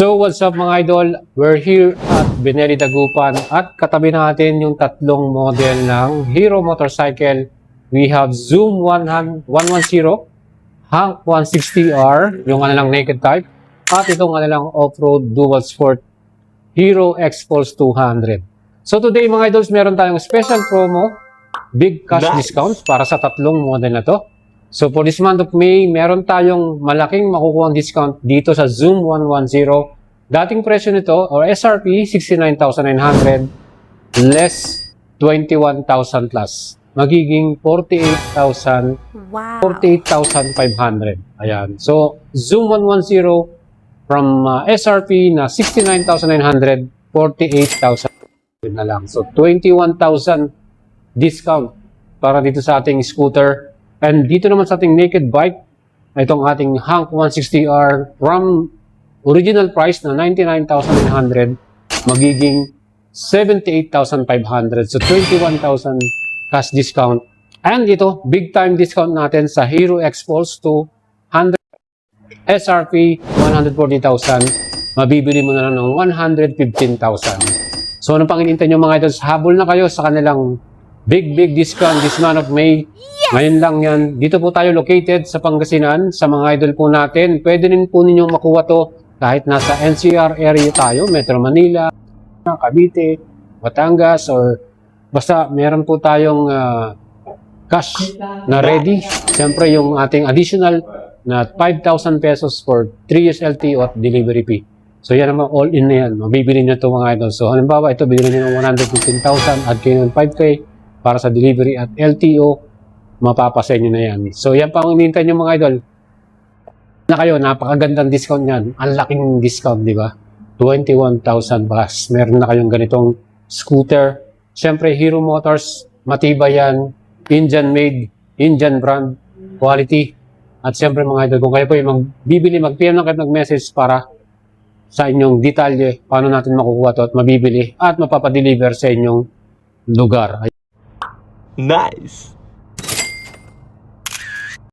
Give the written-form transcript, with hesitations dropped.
So what's up mga idol? We're here at Benelli Dagupan at katabi natin yung tatlong model ng Hero Motorcycle. We have Zoom 110, Hank 160R, yung kanilang naked type, at itong kanilang off-road dual sport Hero X-Pulse 200. So today mga idols, meron tayong special promo, big cash discounts para sa tatlong model na to. So for this month of May, meron tayong malaking makukuha discount dito sa Zoom 110. Dating presyo nito or SRP 69,900 less 21,000 plus. Magiging 48,000 48,500. Ayan. So Zoom 110 from SRP na 69,900 48,000 na lang. So 21,000 discount para dito sa ating scooter. And dito naman sa ating naked bike, itong ating Hank 160R from original price na 99,900 magiging 78,500. So 21,000 cash discount. And ito, big time discount natin sa Hero X-Pulse 200 SRP 140,000. Mabibili mo na lang ng 115,000. So anong pang inintay nyo mga idols? Habol na kayo sa kanilang big discount this month of May. Ngayon lang yan. Dito po tayo located sa Pangasinan. Sa mga idol po natin, pwede rin po ninyong makuha to kahit nasa NCR area tayo, Metro Manila, Cavite, Batangas, or basta meron po tayong cash na ready. Siyempre yung ating additional na 5,000 pesos for 3 years LTO at delivery fee. So yan naman, all in na yan. Mabibili nyo ito mga idol. So halimbawa, ito bibili nyo ng 115,000 at kayo ng 5K para sa delivery at LTO. Mapapasa nyo na yan. So yan pa ang inintay nyo mga idol. Na kayo, napakagandang discount yan. Ang laking discount, di ba? 21,000 plus. Meron na kayong ganitong scooter. Siyempre, Hero Motors, matibay yan. Indian made, Indian brand, quality. At siyempre mga idol, kung kayo po yung magbibili, mag-PM lang kayo mag-message para sa inyong detalye, paano natin makukuha to at mabibili at mapapadeliver sa inyong lugar. Nice!